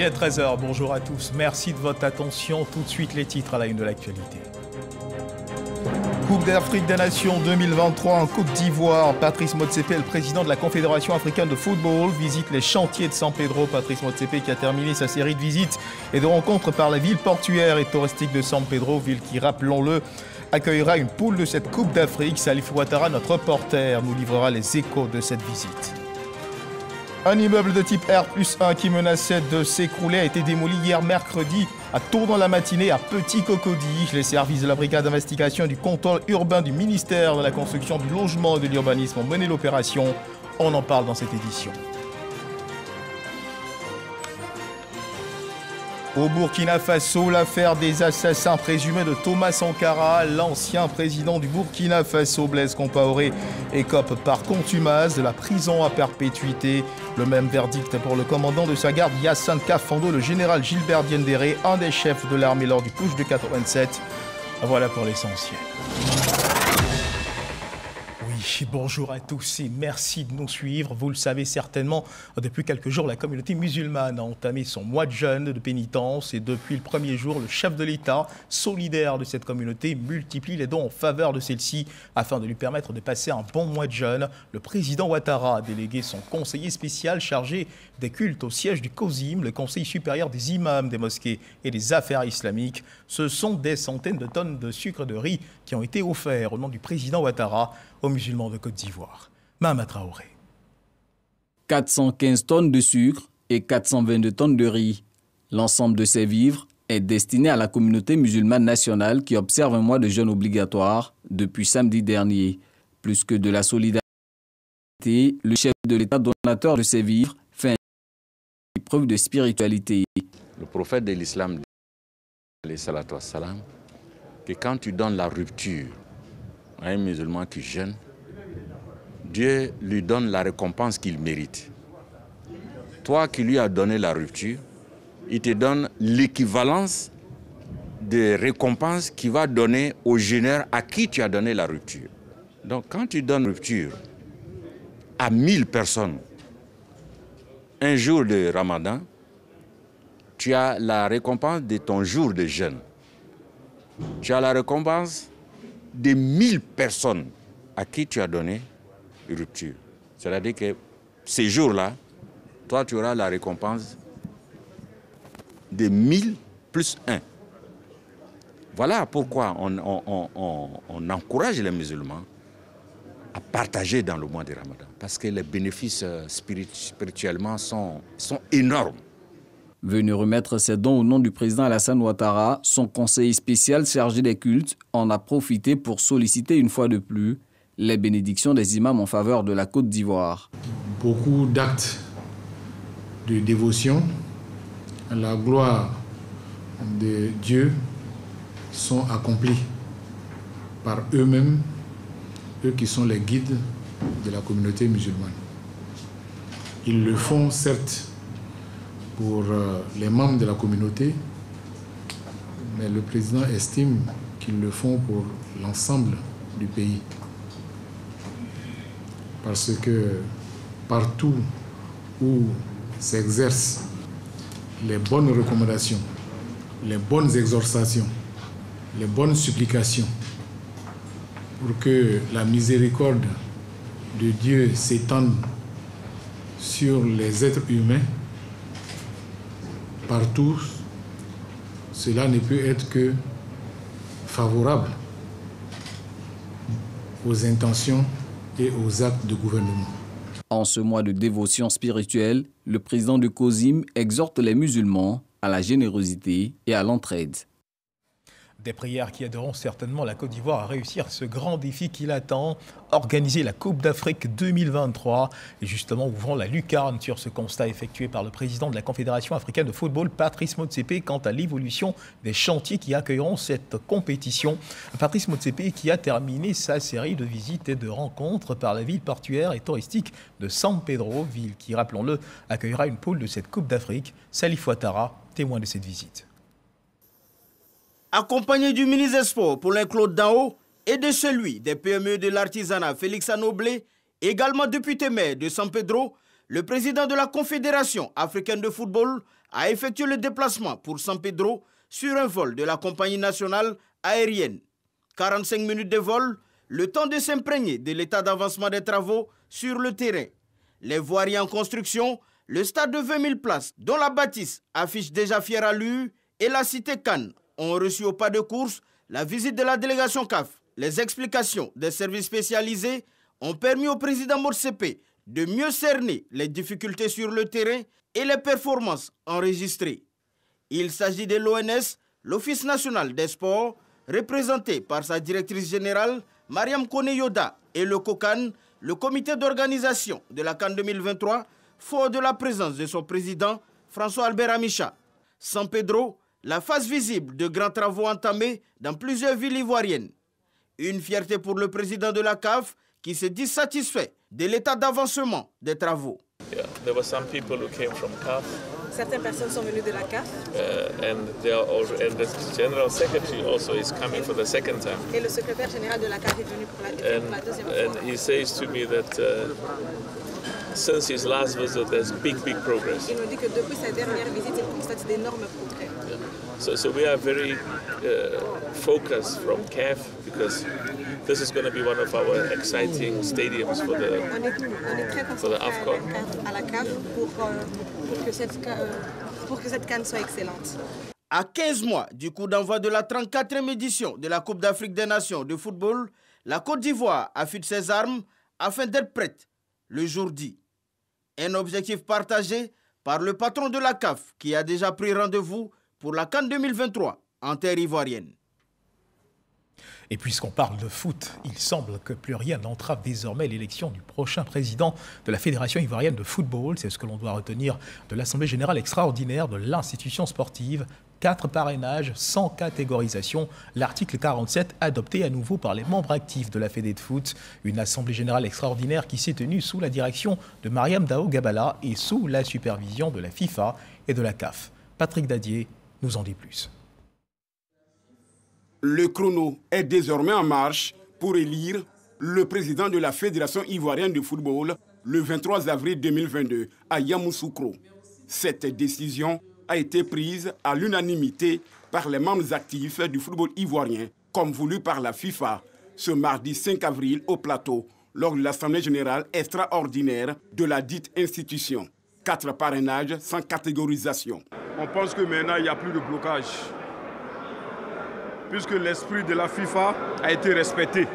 Il est 13h, bonjour à tous. Merci de votre attention. Tout de suite les titres à la une de l'actualité. Coupe d'Afrique des Nations 2023 en Côte d'Ivoire. Patrice Motsepe, le président de la Confédération africaine de football, visite les chantiers de San Pedro. Patrice Motsepe qui a terminé sa série de visites et de rencontres par la ville portuaire et touristique de San Pedro, ville qui, rappelons-le, accueillera une poule de cette Coupe d'Afrique. Salif Ouattara, notre reporter, nous livrera les échos de cette visite. Un immeuble de type R+1 qui menaçait de s'écrouler a été démoli hier mercredi à tôt dans la matinée à Petit Cocody. Les services de la brigade d'investigation et du contrôle urbain du ministère de la Construction, du Logement et de l'Urbanisme ont mené l'opération. On en parle dans cette édition. Au Burkina Faso, l'affaire des assassins présumés de Thomas Sankara, l'ancien président du Burkina Faso, Blaise Compaoré, écope par contumace de la prison à perpétuité. Le même verdict pour le commandant de sa garde, Yassine Kafando, le général Gilbert Diendéré, un des chefs de l'armée lors du putsch de 87. Voilà pour l'essentiel. Bonjour à tous et merci de nous suivre. Vous le savez certainement, depuis quelques jours, la communauté musulmane a entamé son mois de jeûne de pénitence et depuis le premier jour, le chef de l'État, solidaire de cette communauté, multiplie les dons en faveur de celle-ci afin de lui permettre de passer un bon mois de jeûne. Le président Ouattara a délégué son conseiller spécial chargé des cultes au siège du COSIM, le Conseil supérieur des imams des mosquées et des affaires islamiques. Ce sont des centaines de tonnes de sucre et de riz qui ont été offerts au nom du président Ouattara aux musulmans de Côte d'Ivoire. Mahama Traoré. 415 tonnes de sucre et 422 tonnes de riz. L'ensemble de ces vivres est destiné à la communauté musulmane nationale qui observe un mois de jeûne obligatoire depuis samedi dernier. Plus que de la solidarité, le chef de l'État donateur de ces vivres fait une preuve de spiritualité. Le prophète de l'islam dit que quand tu donnes la rupture à un musulman qui jeûne, Dieu lui donne la récompense qu'il mérite. Toi qui lui as donné la rupture, il te donne l'équivalence des récompenses qu'il va donner au jeûneur à qui tu as donné la rupture. Donc quand tu donnes rupture à 1000 personnes, un jour de Ramadan, tu as la récompense de ton jour de jeûne. Tu as la récompense des 1000 personnes à qui tu as donné rupture. C'est-à-dire que ces jours-là, toi, tu auras la récompense de 1000 plus 1. Voilà pourquoi on encourage les musulmans à partager dans le mois de Ramadan. Parce que les bénéfices spirituellement sont énormes. Venu remettre ses dons au nom du président Alassane Ouattara, son conseiller spécial chargé des cultes en a profité pour solliciter une fois de plus les bénédictions des imams en faveur de la Côte d'Ivoire. Beaucoup d'actes de dévotion à la gloire de Dieu sont accomplis par eux-mêmes, eux qui sont les guides de la communauté musulmane. Ils le font certes pour les membres de la communauté, mais le président estime qu'ils le font pour l'ensemble du pays. Parce que partout où s'exercent les bonnes recommandations, les bonnes exhortations, les bonnes supplications, pour que la miséricorde de Dieu s'étende sur les êtres humains, partout, cela ne peut être que favorable aux intentions et aux actes de gouvernement. En ce mois de dévotion spirituelle, le président du COSIM exhorte les musulmans à la générosité et à l'entraide. Des prières qui aideront certainement la Côte d'Ivoire à réussir ce grand défi qui l'attend, organiser la Coupe d'Afrique 2023. Et justement, ouvrons la lucarne sur ce constat effectué par le président de la Confédération africaine de football, Patrice Motsepe, quant à l'évolution des chantiers qui accueilleront cette compétition. Patrice Motsepe qui a terminé sa série de visites et de rencontres par la ville portuaire et touristique de San Pedro, ville qui, rappelons-le, accueillera une poule de cette Coupe d'Afrique. Salif Ouattara, témoin de cette visite. Accompagné du ministre des Sports, Paulin Claude Dao, et de celui des PME de l'artisanat, Félix Anoblé, également député maire de San Pedro, le président de la Confédération africaine de football a effectué le déplacement pour San Pedro sur un vol de la compagnie nationale aérienne. 45 minutes de vol, le temps de s'imprégner de l'état d'avancement des travaux sur le terrain. Les voiries en construction, le stade de 20 000 places, dont la bâtisse affiche déjà fière allure, et la cité Cannes ont reçu au pas de course la visite de la délégation CAF. Les explications des services spécialisés ont permis au président Motsepe de mieux cerner les difficultés sur le terrain et les performances enregistrées. Il s'agit de l'ONS, l'Office national des sports, représenté par sa directrice générale, Mariam Kone Yoda, et le COCAN, le comité d'organisation de la CAN 2023, fort de la présence de son président, François Albert Amicha. San Pedro, la face visible de grands travaux entamés dans plusieurs villes ivoiriennes. Une fierté pour le président de la CAF qui se dit satisfait de l'état d'avancement des travaux. Yeah, there were some people who came from CAF. Certaines personnes sont venues de la CAF. And the general secretary also is coming for the second time. Et le secrétaire général de la CAF est venu pour la deuxième fois. And he says to me that since his last visit, there's big progress. Il nous dit que depuis sa dernière visite, il constate d'énormes progrès. Yeah. So we are very focused from CAF because this is going to be one of our exciting stadiums for the AFCON. À la CAF pour que cette CAN soit excellente. À 15 mois du coup d'envoi de la 34e édition de la Coupe d'Afrique des Nations de football, la Côte d'Ivoire affûte ses armes afin d'être prête le jour dit. Un objectif partagé par le patron de la CAF qui a déjà pris rendez-vous pour la CAN 2023 en terre ivoirienne. Et puisqu'on parle de foot, il semble que plus rien n'entrave désormais l'élection du prochain président de la Fédération ivoirienne de football. C'est ce que l'on doit retenir de l'Assemblée générale extraordinaire de l'institution sportive. 4 parrainages sans catégorisation. L'article 47 adopté à nouveau par les membres actifs de la Fédé de foot. Une Assemblée générale extraordinaire qui s'est tenue sous la direction de Mariam Dao Gabala et sous la supervision de la FIFA et de la CAF. Patrick Dadier nous en dit plus. Le chrono est désormais en marche pour élire le président de la Fédération ivoirienne de football le 23 avril 2022 à Yamoussoukro. Cette décision a été prise à l'unanimité par les membres actifs du football ivoirien, comme voulu par la FIFA, ce mardi 5 avril au plateau, lors de l'Assemblée générale extraordinaire de la dite institution. 4 parrainages sans catégorisation. On pense que maintenant, il n'y a plus de blocage, puisque l'esprit de la FIFA a été respecté.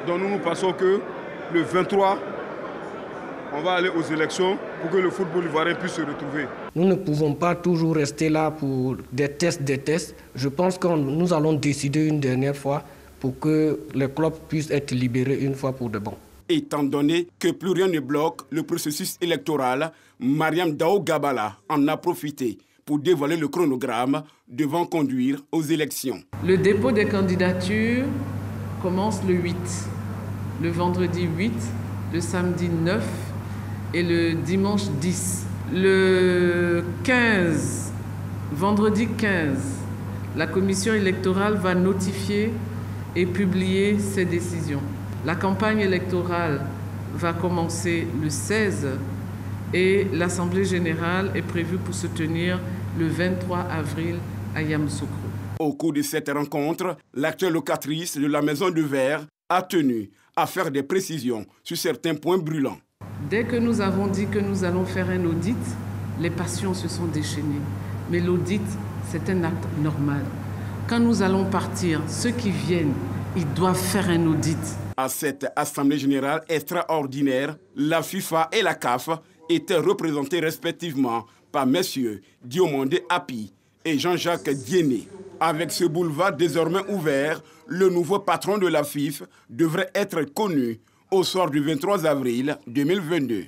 Donc nous pensons que le 23, on va aller aux élections pour que le football ivoirien puisse se retrouver. Nous ne pouvons pas toujours rester là pour des tests. Je pense que nous allons décider une dernière fois pour que les clubs puissent être libérés une fois pour de bon. Étant donné que plus rien ne bloque le processus électoral, Mariam Dao Gabala en a profité pour dévoiler le chronogramme devant conduire aux élections. Le dépôt des candidatures commence le 8, le vendredi 8, le samedi 9 et le dimanche 10. Le 15, vendredi 15, la commission électorale va notifier et publier ses décisions. La campagne électorale va commencer le 16 et l'Assemblée générale est prévue pour se tenir le 23 avril à Yamoussoukro. Au cours de cette rencontre, l'actuelle locatrice de la Maison de Verre a tenu à faire des précisions sur certains points brûlants. Dès que nous avons dit que nous allons faire un audit, les passions se sont déchaînées. Mais l'audit, c'est un acte normal. Quand nous allons partir, ceux qui viennent, ils doivent faire un audit. À cette Assemblée générale extraordinaire, la FIFA et la CAF étaient représentés respectivement par messieurs Diomandé Api et Jean-Jacques Dienné. Avec ce boulevard désormais ouvert, le nouveau patron de la FIFA devrait être connu au soir du 23 avril 2022.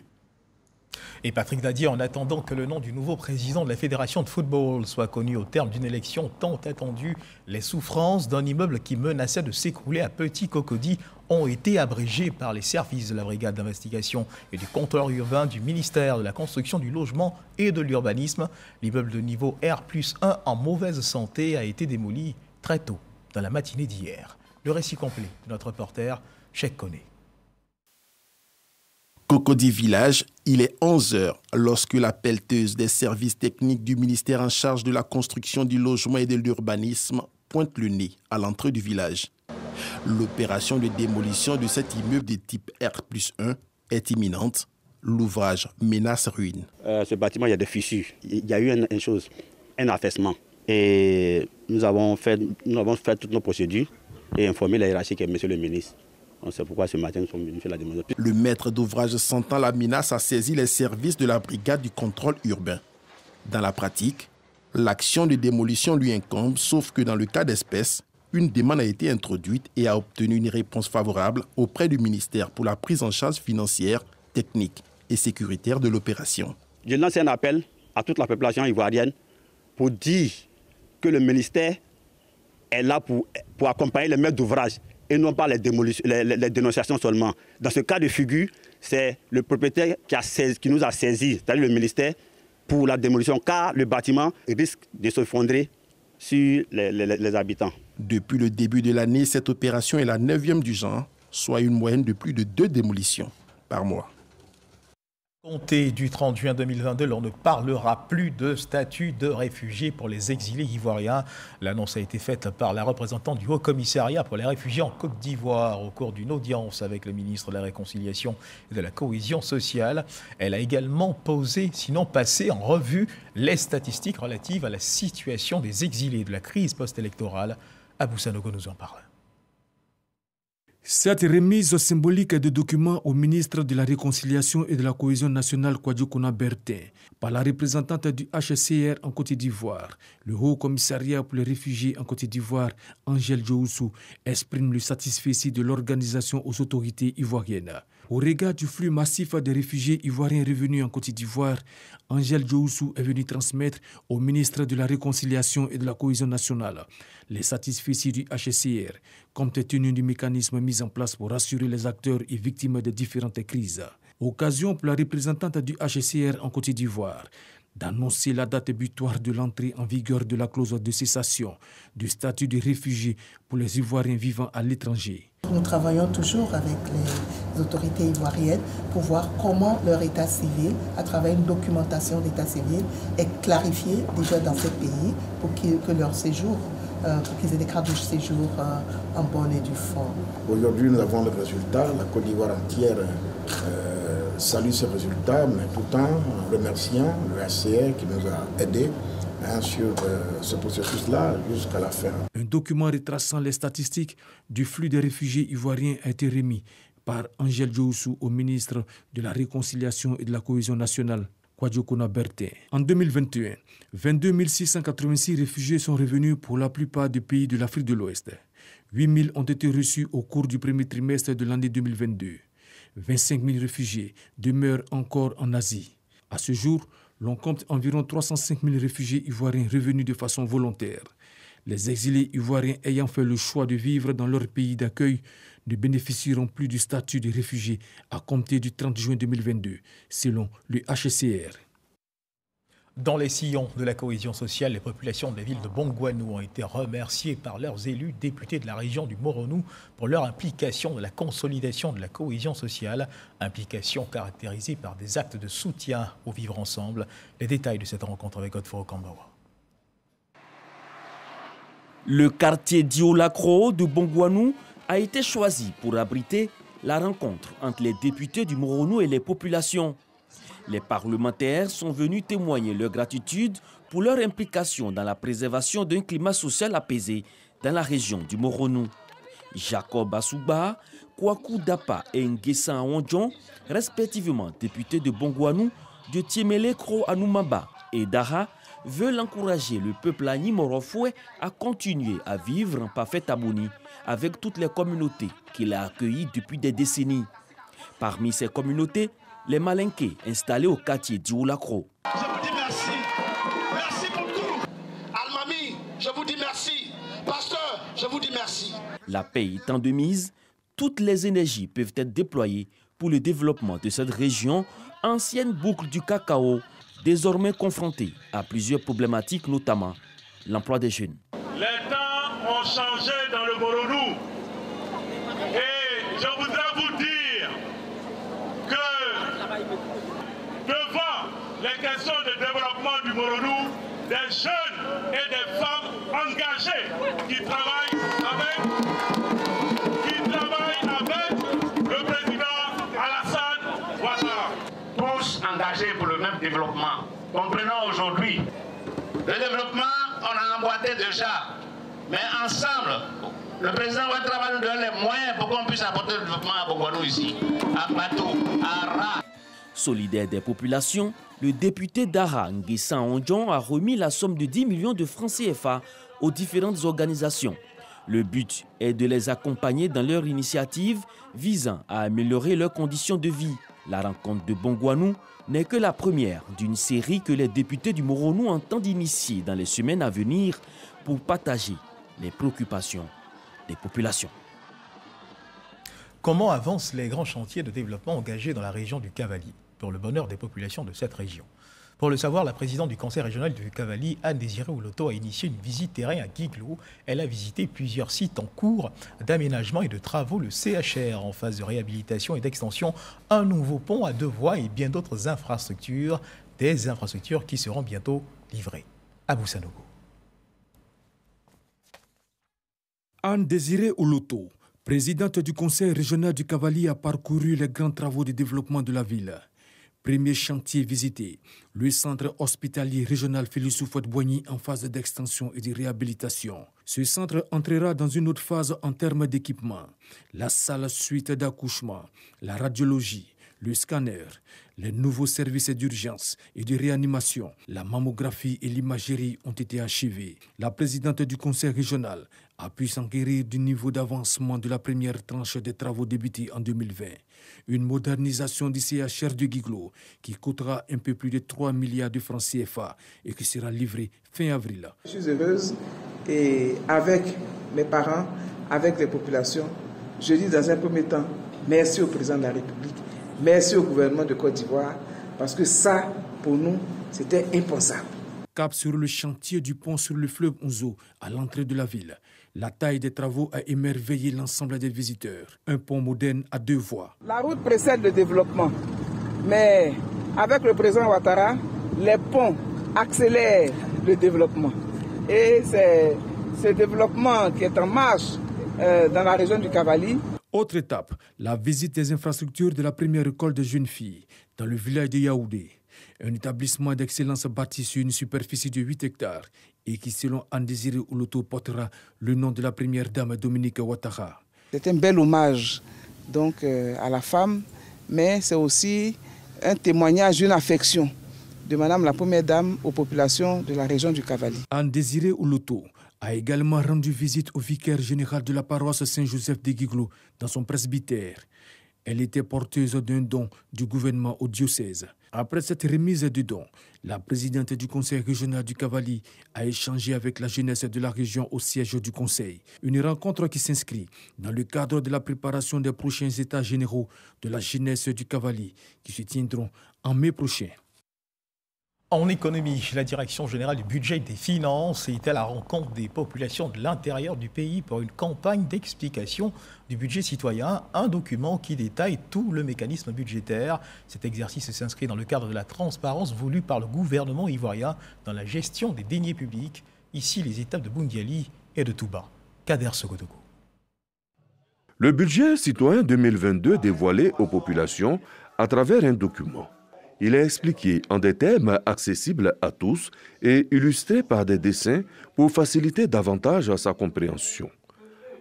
Et Patrick Dadier, en attendant que le nom du nouveau président de la Fédération de football soit connu au terme d'une élection tant attendue, les souffrances d'un immeuble qui menaçait de s'écrouler à Petit Cocody ont été abrégées par les services de la brigade d'investigation et du contrôle urbain du ministère de la Construction, du Logement et de l'Urbanisme. L'immeuble de niveau R+1 en mauvaise santé a été démoli très tôt dans la matinée d'hier. Le récit complet de notre reporter, Cheikh Koné. Cocody Village, il est 11 h lorsque la pelleteuse des services techniques du ministère en charge de la construction du logement et de l'urbanisme pointe le nez à l'entrée du village. L'opération de démolition de cet immeuble de type R+1 est imminente. L'ouvrage menace ruine. Ce bâtiment, il y a des fissures. Il y a eu un affaissement. Et nous avons fait toutes nos procédures et informé la hiérarchie et monsieur le ministre. C'est pourquoi ce matin nous sommes venus faire la démolition. Le maître d'ouvrage sentant la menace a saisi les services de la brigade du contrôle urbain. Dans la pratique, l'action de démolition lui incombe, sauf que dans le cas d'espèce, une demande a été introduite et a obtenu une réponse favorable auprès du ministère pour la prise en charge financière, technique et sécuritaire de l'opération. Je lance un appel à toute la population ivoirienne pour dire que le ministère est là pour accompagner les maîtres d'ouvrage et non pas les dénonciations seulement. Dans ce cas de figure, c'est le propriétaire qui nous a saisis, c'est-à-dire le ministère, pour la démolition, car le bâtiment risque de s'effondrer sur les habitants. Depuis le début de l'année, cette opération est la 9e du genre, soit une moyenne de plus de 2 démolitions par mois. Compté du 30 juin 2022, l'on ne parlera plus de statut de réfugié pour les exilés ivoiriens. L'annonce a été faite par la représentante du Haut-Commissariat pour les réfugiés en Côte d'Ivoire au cours d'une audience avec le ministre de la Réconciliation et de la Cohésion sociale. Elle a également posé, sinon passé en revue, les statistiques relatives à la situation des exilés de la crise post-électorale. Abou Sanogo nous en parle. Cette remise symbolique de documents au ministre de la Réconciliation et de la Cohésion nationale, Kwadjo Kona-Bertin, par la représentante du HCR en Côte d'Ivoire, le Haut Commissariat pour les réfugiés en Côte d'Ivoire, Angèle Djoussou, exprime le satisfait de l'organisation aux autorités ivoiriennes. Au regard du flux massif des réfugiés ivoiriens revenus en Côte d'Ivoire, Angèle Djoussou est venue transmettre au ministre de la Réconciliation et de la Cohésion nationale les satisfaits du HCR, compte tenu du mécanisme mis en place pour rassurer les acteurs et victimes des différentes crises. Occasion pour la représentante du HCR en Côte d'Ivoire d'annoncer la date butoir de l'entrée en vigueur de la clause de cessation du statut de réfugié pour les Ivoiriens vivant à l'étranger. Nous travaillons toujours avec les autorités ivoiriennes pour voir comment leur état civil, à travers une documentation d'état civil, est clarifié déjà dans ces pays pour que leur séjour, pour qu'ils aient des cartes de séjour en bonne et due forme. Aujourd'hui, nous avons le résultat. La Côte d'Ivoire entière salue ce résultat, mais tout en remerciant le HCR qui nous a aidés sur ce processus-là jusqu'à la fin. Un document retraçant les statistiques du flux des réfugiés ivoiriens a été remis par Angèle Djoussou au ministre de la Réconciliation et de la Cohésion nationale, Kwadjo Kona-Bertin. En 2021, 22 686 réfugiés sont revenus pour la plupart des pays de l'Afrique de l'Ouest. 8 000 ont été reçus au cours du premier trimestre de l'année 2022. 25 000 réfugiés demeurent encore en Asie. À ce jour, l'on compte environ 305 000 réfugiés ivoiriens revenus de façon volontaire. Les exilés ivoiriens ayant fait le choix de vivre dans leur pays d'accueil ne bénéficieront plus du statut de réfugiés à compter du 30 juin 2022, selon le HCR. Dans les sillons de la cohésion sociale, les populations de la ville de Bongouanou ont été remerciées par leurs élus députés de la région du Moronou pour leur implication dans la consolidation de la cohésion sociale, implication caractérisée par des actes de soutien au vivre ensemble. Les détails de cette rencontre avec Godefroy Kambawa. Le quartier Diolakro de Bongouanou a été choisi pour abriter la rencontre entre les députés du Moronou et les populations. Les parlementaires sont venus témoigner leur gratitude pour leur implication dans la préservation d'un climat social apaisé dans la région du Moronou. Jacob Assouba, Kwaku Dapa et Nguessa Awondjon, respectivement députés de Bongouanou, de Tiemele Kro Anoumaba et Daha, veulent encourager le peuple Agni Morofoué à continuer à vivre en parfaite harmonie avec toutes les communautés qu'il a accueillies depuis des décennies. Parmi ces communautés, les Malinqués installés au quartier Dioulakro. Je vous dis merci. Merci beaucoup. Almami, je vous dis merci. Pasteur, je vous dis merci. La paix étant de mise, toutes les énergies peuvent être déployées pour le développement de cette région, ancienne boucle du cacao, désormais confrontée à plusieurs problématiques, notamment l'emploi des jeunes. Les temps ont changé dans le Moronou. Et je voudrais vous dire que les questions de développement du Moronou, des jeunes et des femmes engagées qui travaillent avec le président Alassane Ouattara. Tous engagés pour le même développement. Comprenons aujourd'hui, le développement, on a emboîté déjà, mais ensemble, le président Ouattara va nous donner les moyens pour qu'on puisse apporter le développement à Bongouanou ici, à Bato, à Ra. Solidaire des populations, le député Dara Nguessa Ondjon a remis la somme de 10 millions de francs CFA aux différentes organisations. Le but est de les accompagner dans leur initiative visant à améliorer leurs conditions de vie. La rencontre de Bongouanou n'est que la première d'une série que les députés du Moronou entendent initier dans les semaines à venir pour partager les préoccupations des populations. Comment avancent les grands chantiers de développement engagés dans la région du Cavally pour le bonheur des populations de cette région? Pour le savoir, la présidente du conseil régional du Cavally, Anne-Désirée Ouloto, a initié une visite terrain à Guiglo. Elle a visité plusieurs sites en cours d'aménagement et de travaux, le CHR en phase de réhabilitation et d'extension, un nouveau pont à 2 voies et bien d'autres infrastructures, des infrastructures qui seront bientôt livrées. Abou Sanogo. Anne-Désirée Ouloto, présidente du conseil régional du Cavally, a parcouru les grands travaux de développement de la ville. Premier chantier visité, le centre hospitalier régional Félix Houphouët-Boigny en phase d'extension et de réhabilitation. Ce centre entrera dans une autre phase en termes d'équipement. La salle suite d'accouchement, la radiologie, le scanner, les nouveaux services d'urgence et de réanimation, la mammographie et l'imagerie ont été achevés. La présidente du conseil régional a pu s'enquérir du niveau d'avancement de la première tranche des travaux débutés en 2020. Une modernisation du CHR de Guiglo qui coûtera un peu plus de 3 milliards de francs CFA et qui sera livrée fin avril. Je suis heureuse et avec mes parents, avec les populations, je dis dans un premier temps merci au président de la République, merci au gouvernement de Côte d'Ivoire parce que ça, pour nous, c'était impensable. Cap sur le chantier du pont sur le fleuve Ouzo, à l'entrée de la ville. La taille des travaux a émerveillé l'ensemble des visiteurs. Un pont moderne à 2 voies. La route précède le développement, mais avec le président Ouattara, les ponts accélèrent le développement. Et c'est ce développement qui est en marche dans la région du Cavally. Autre étape, la visite des infrastructures de la première école de jeunes filles dans le village de Yaoundé. Un établissement d'excellence bâti sur une superficie de 8 hectares et qui, selon Anne-Désirée Ouloto, portera le nom de la première dame Dominique Ouattara. C'est un bel hommage donc, à la femme, mais c'est aussi un témoignage d'une affection de Madame la Première Dame aux populations de la région du Cavally. Anne-Désirée Ouloto a également rendu visite au vicaire général de la paroisse Saint-Joseph de Guiglo dans son presbytère. Elle était porteuse d'un don du gouvernement au diocèse. Après cette remise de dons, la présidente du conseil régional du Cavally a échangé avec la jeunesse de la région au siège du conseil. Une rencontre qui s'inscrit dans le cadre de la préparation des prochains états généraux de la jeunesse du Cavally qui se tiendront en mai prochain. En économie, la Direction générale du budget et des finances est à la rencontre des populations de l'intérieur du pays pour une campagne d'explication du budget citoyen, un document qui détaille tout le mécanisme budgétaire. Cet exercice s'inscrit dans le cadre de la transparence voulue par le gouvernement ivoirien dans la gestion des deniers publics. Ici, les étapes de Bundiali et de Touba. Kader Sogodogo. Le budget citoyen 2022 dévoilé aux populations à travers un document. Il est expliqué en des termes accessibles à tous et illustré par des dessins pour faciliter davantage sa compréhension.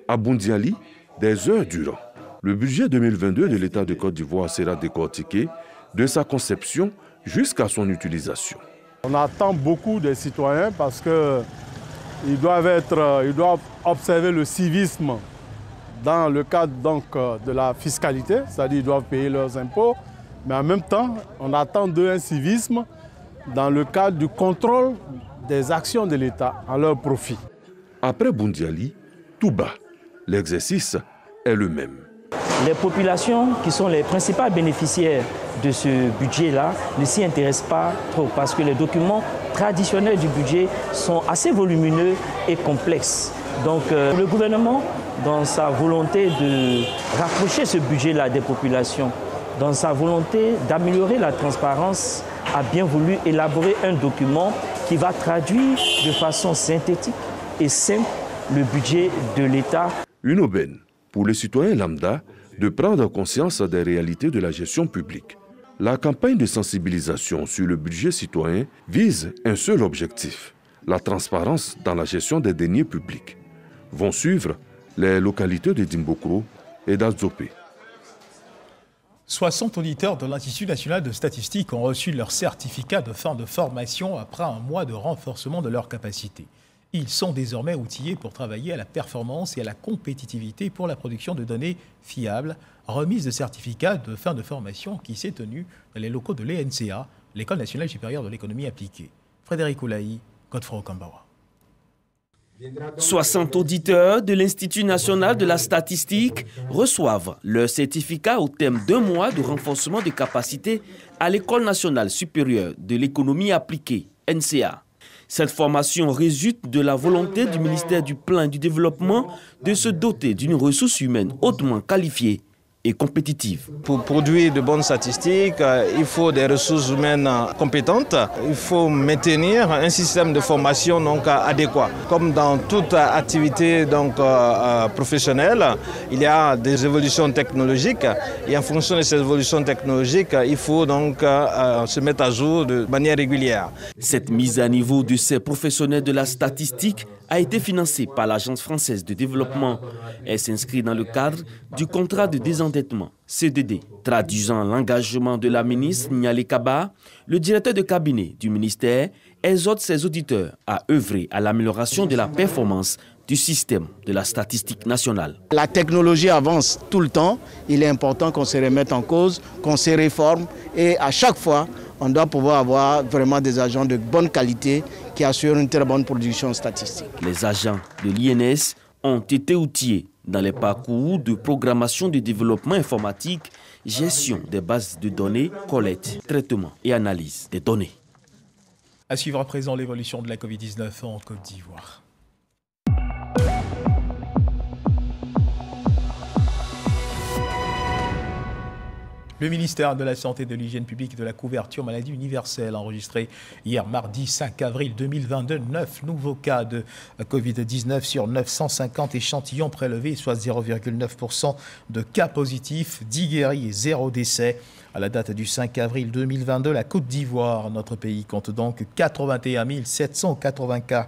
À Bundiali, des heures durant, le budget 2022 de l'État de Côte d'Ivoire sera décortiqué de sa conception jusqu'à son utilisation. On attend beaucoup des citoyens parce qu'ils doivent observer le civisme dans le cadre donc, de la fiscalité, c'est-à-dire qu'ils doivent payer leurs impôts. Mais en même temps, on attend d'eux un civisme dans le cadre du contrôle des actions de l'État à leur profit. Après Bundiali, Touba, l'exercice est le même. Les populations qui sont les principales bénéficiaires de ce budget-là ne s'y intéressent pas trop parce que les documents traditionnels du budget sont assez volumineux et complexes. Donc le gouvernement, dans sa volonté de rapprocher ce budget-là des populations, dans sa volonté d'améliorer la transparence a bien voulu élaborer un document qui va traduire de façon synthétique et simple le budget de l'État. Une aubaine pour les citoyens lambda de prendre conscience des réalités de la gestion publique. La campagne de sensibilisation sur le budget citoyen vise un seul objectif, la transparence dans la gestion des deniers publics. Vont suivre les localités de Dimbokro et d'Azopé. 60 auditeurs de l'Institut national de statistique ont reçu leur certificat de fin de formation après un mois de renforcement de leurs capacités. Ils sont désormais outillés pour travailler à la performance et à la compétitivité pour la production de données fiables. Remise de certificat de fin de formation qui s'est tenue dans les locaux de l'ENCA, l'École nationale supérieure de l'économie appliquée. Frédéric Oulaï, Godefroy Okambawa. 60 auditeurs de l'Institut national de la statistique reçoivent leur certificat au thème d'1 mois de renforcement des capacités à l'École nationale supérieure de l'économie appliquée, NCA. Cette formation résulte de la volonté du ministère du Plan et du Développement de se doter d'une ressource humaine hautement qualifiée et compétitive. Pour produire de bonnes statistiques, il faut des ressources humaines compétentes. Il faut maintenir un système de formation donc adéquat. Comme dans toute activité donc professionnelle, il y a des évolutions technologiques et en fonction de ces évolutions technologiques, il faut donc se mettre à jour de manière régulière. Cette mise à niveau de ces professionnels de la statistique a été financée par l'Agence française de développement. Elle s'inscrit dans le cadre du contrat de désendettement, CDD. Traduisant l'engagement de la ministre Nialé Kaba, le directeur de cabinet du ministère exhorte ses auditeurs à œuvrer à l'amélioration de la performance du système de la statistique nationale. La technologie avance tout le temps. Il est important qu'on se remette en cause, qu'on se réforme et à chaque fois, on doit pouvoir avoir vraiment des agents de bonne qualité qui assurent une très bonne production statistique. Les agents de l'INS ont été outillés dans les parcours de programmation de développement informatique, gestion des bases de données, collecte, traitement et analyse des données. À suivre à présent l'évolution de la Covid-19 en Côte d'Ivoire. Le ministère de la Santé, de l'Hygiène publique et de la couverture maladie universelle a enregistré hier mardi 5 avril 2022 9 nouveaux cas de Covid-19 sur 950 échantillons prélevés, soit 0,9% de cas positifs, 10 guéris et 0 décès. À la date du 5 avril 2022, la Côte d'Ivoire, notre pays, compte donc 81 780 cas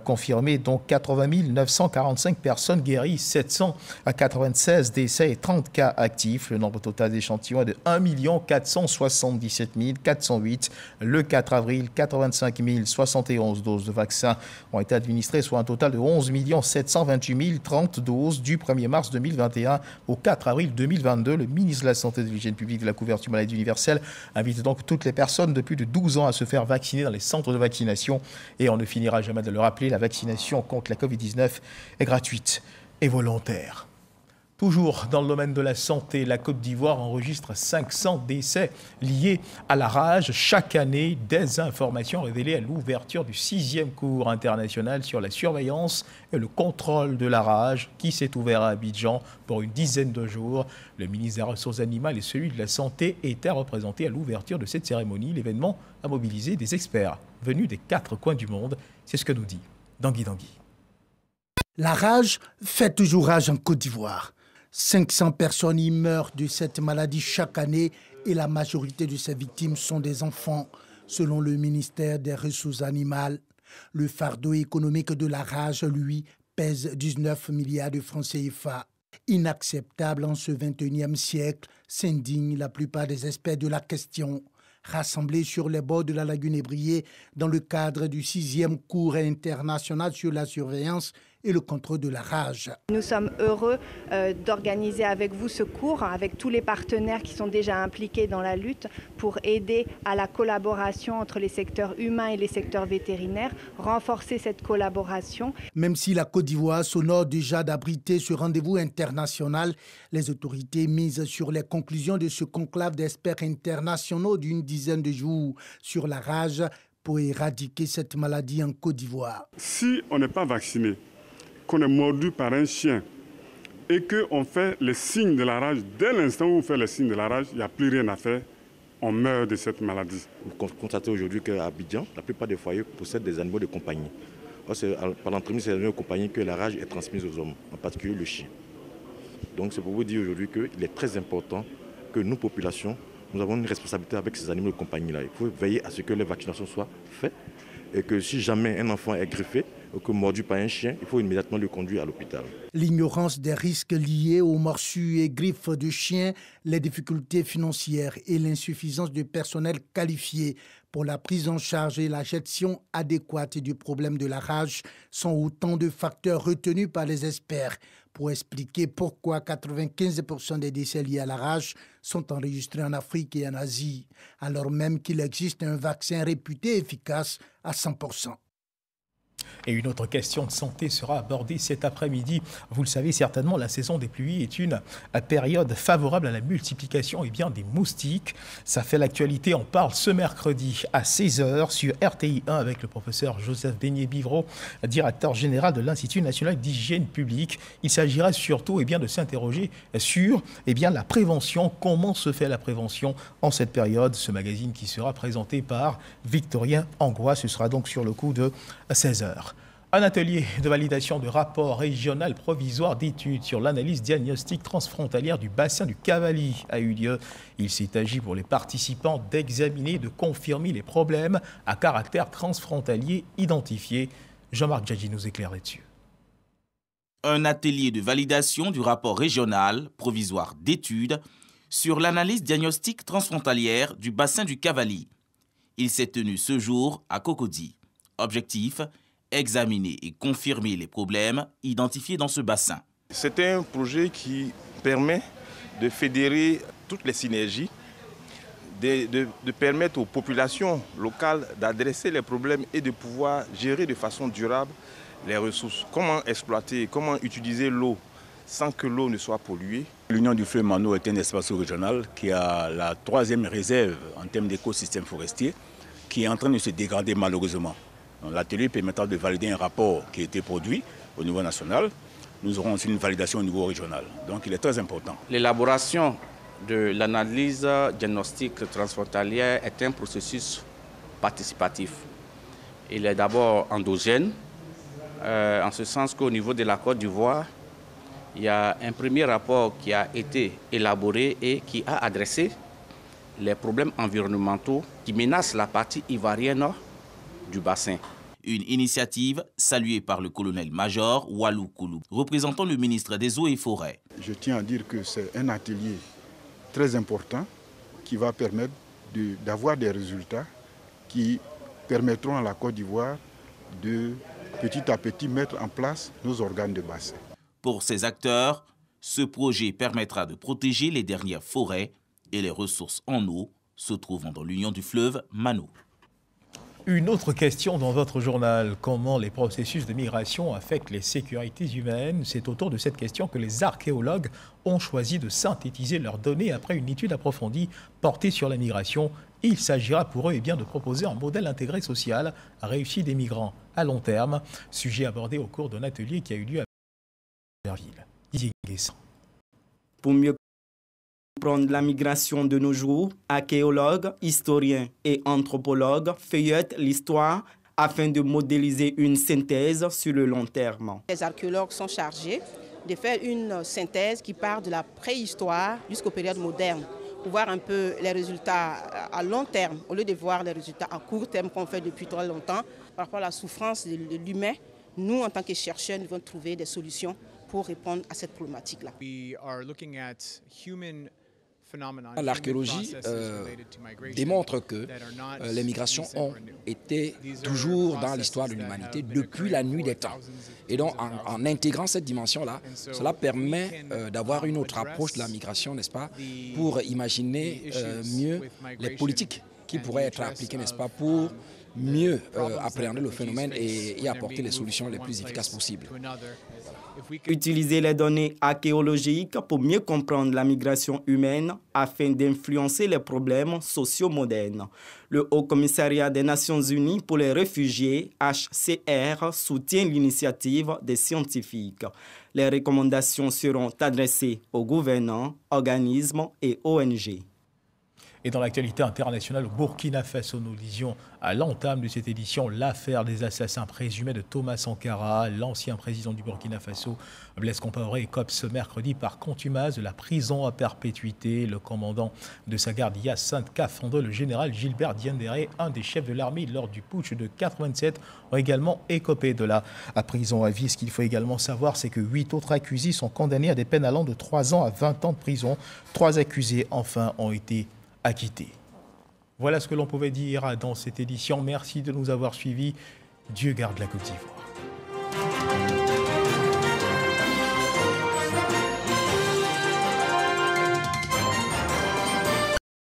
confirmés, dont 80 945 personnes guéries, 796 décès et 30 cas actifs. Le nombre total d'échantillons est de 1 477 408. Le 4 avril, 85 071 doses de vaccins ont été administrées, soit un total de 11 728 030 doses du 1er mars 2021 au 4 avril 2022. Le ministre de la Santé, de l'Hygiène publique et de la couverture maladie universelle invite donc toutes les personnes de plus de 12 ans à se faire vacciner dans les centres de vaccination. Et on ne finira jamais de le rappeler, la vaccination contre la Covid-19 est gratuite et volontaire. Toujours dans le domaine de la santé, la Côte d'Ivoire enregistre 500 décès liés à la rage chaque année. Des informations révélées à l'ouverture du 6e cours international sur la surveillance et le contrôle de la rage qui s'est ouvert à Abidjan pour une dizaine de jours. Le ministre des Ressources animales et celui de la Santé étaient représentés à l'ouverture de cette cérémonie. L'événement a mobilisé des experts venus des 4 coins du monde. C'est ce que nous dit Dangui Dangui. La rage fait toujours rage en Côte d'Ivoire. 500 personnes y meurent de cette maladie chaque année et la majorité de ces victimes sont des enfants. Selon le ministère des Ressources animales, le fardeau économique de la rage, lui, pèse 19 milliards de francs CFA. Inacceptable en ce 21e siècle, s'indignent la plupart des experts de la question. Rassemblés sur les bords de la lagune Ébrié dans le cadre du 6e cours international sur la surveillance et le contrôle de la rage. Nous sommes heureux d'organiser avec vous ce cours, avec tous les partenaires qui sont déjà impliqués dans la lutte pour aider à la collaboration entre les secteurs humains et les secteurs vétérinaires, renforcer cette collaboration. Même si la Côte d'Ivoire s'honore déjà d'abriter ce rendez-vous international, les autorités misent sur les conclusions de ce conclave d'experts internationaux d'une dizaine de jours sur la rage pour éradiquer cette maladie en Côte d'Ivoire. Si on n'est pas vacciné, qu'on est mordu par un chien et qu'on fait les signes de la rage, dès l'instant où on fait les signes de la rage, il n'y a plus rien à faire. on meurt de cette maladie. Vous constatez aujourd'hui qu'à Abidjan, la plupart des foyers possèdent des animaux de compagnie. C'est par l'entremise des animaux de compagnie que la rage est transmise aux hommes, en particulier le chien. Donc c'est pour vous dire aujourd'hui qu'il est très important que nous, populations, nous avons une responsabilité avec ces animaux de compagnie-là. Il faut veiller à ce que les vaccinations soient faites et que si jamais un enfant est griffé ou que mordu par un chien, il faut immédiatement le conduire à l'hôpital. L'ignorance des risques liés aux morsures et griffes de chiens, les difficultés financières et l'insuffisance de personnel qualifié pour la prise en charge et la gestion adéquate du problème de la rage sont autant de facteurs retenus par les experts pour expliquer pourquoi 95% des décès liés à la rage sont enregistrés en Afrique et en Asie, alors même qu'il existe un vaccin réputé efficace à 100%. Et une autre question de santé sera abordée cet après-midi. Vous le savez certainement, la saison des pluies est une période favorable à la multiplication des moustiques. Ça fait l'actualité, on parle ce mercredi à 16h sur RTI 1 avec le professeur Joseph Beignet-Bivreau, directeur général de l'Institut national d'hygiène publique. Il s'agira surtout de s'interroger sur la prévention. Comment se fait la prévention en cette période? Ce magazine qui sera présenté par Victorien Angois, ce sera donc sur le coup de 16h. Un atelier de validation de rapport régional provisoire d'études sur l'analyse diagnostique transfrontalière du bassin du Cavally a eu lieu. Il s'est agi pour les participants d'examiner et de confirmer les problèmes à caractère transfrontalier identifiés. Jean-Marc Djadji nous éclaire là-dessus. Un atelier de validation du rapport régional provisoire d'études sur l'analyse diagnostique transfrontalière du bassin du Cavally. Il s'est tenu ce jour à Cocody. Objectif: examiner et confirmer les problèmes identifiés dans ce bassin. C'est un projet qui permet de fédérer toutes les synergies, de permettre aux populations locales d'adresser les problèmes et de pouvoir gérer de façon durable les ressources. Comment exploiter, comment utiliser l'eau sans que l'eau ne soit polluée. L'Union du fleuve Mano est un espace régional qui a la 3e réserve en termes d'écosystème forestier qui est en train de se dégrader malheureusement. L'atelier permettra de valider un rapport qui a été produit au niveau national. Nous aurons aussi une validation au niveau régional. Donc il est très important. L'élaboration de l'analyse diagnostique transfrontalière est un processus participatif. Il est d'abord endogène, en ce sens qu'au niveau de la Côte d'Ivoire, il y a un premier rapport qui a été élaboré et qui a adressé les problèmes environnementaux qui menacent la partie ivoirienne du bassin. Une initiative saluée par le colonel-major Walou Koulou, représentant le ministre des Eaux et Forêts. Je tiens à dire que c'est un atelier très important qui va permettre d'avoir des résultats qui permettront à la Côte d'Ivoire de petit à petit mettre en place nos organes de bassin. Pour ces acteurs, ce projet permettra de protéger les dernières forêts et les ressources en eau se trouvant dans l'union du fleuve Mano. Une autre question dans votre journal, comment les processus de migration affectent les sécurités humaines? C'est autour de cette question que les archéologues ont choisi de synthétiser leurs données après une étude approfondie portée sur la migration. Il s'agira pour eux de proposer un modèle intégré social réussi des migrants à long terme, sujet abordé au cours d'un atelier qui a eu lieu à Verville. Pour mieux comprendre la migration de nos jours, archéologues, historiens et anthropologues feuillettent l'histoire afin de modéliser une synthèse sur le long terme. Les archéologues sont chargés de faire une synthèse qui part de la préhistoire jusqu'aux périodes modernes, pour voir un peu les résultats à long terme, au lieu de voir les résultats à court terme qu'on fait depuis très longtemps. Par rapport à la souffrance de l'humain, nous, en tant que chercheurs, nous devons trouver des solutions pour répondre à cette problématique-là. L'archéologie démontre que les migrations ont été toujours dans l'histoire de l'humanité depuis la nuit des temps. Et donc, en intégrant cette dimension-là, cela permet d'avoir une autre approche de la migration, n'est-ce pas, pour imaginer mieux les politiques qui pourraient être appliquées, n'est-ce pas, pour mieux appréhender le phénomène et y apporter les solutions les plus efficaces possibles. Utiliser les données archéologiques pour mieux comprendre la migration humaine afin d'influencer les problèmes sociaux modernes. Le Haut Commissariat des Nations Unies pour les réfugiés, HCR, soutient l'initiative des scientifiques. Les recommandations seront adressées aux gouvernants, organismes et ONG. Et dans l'actualité internationale, au Burkina Faso, nous disions à l'entame de cette édition l'affaire des assassins présumés de Thomas Sankara, l'ancien président du Burkina Faso. Blaise Compaoré écope ce mercredi par contumace de la prison à perpétuité. Le commandant de sa garde Hyacinthe Kafando, le général Gilbert Diendéré, un des chefs de l'armée lors du putsch de 87, ont également écopé de la prison à vie. Ce qu'il faut également savoir, c'est que 8 autres accusés sont condamnés à des peines allant de 3 ans à 20 ans de prison. 3 accusés, enfin, ont été acquittés. Voilà ce que l'on pouvait dire dans cette édition. Merci de nous avoir suivis. Dieu garde la Côte d'Ivoire.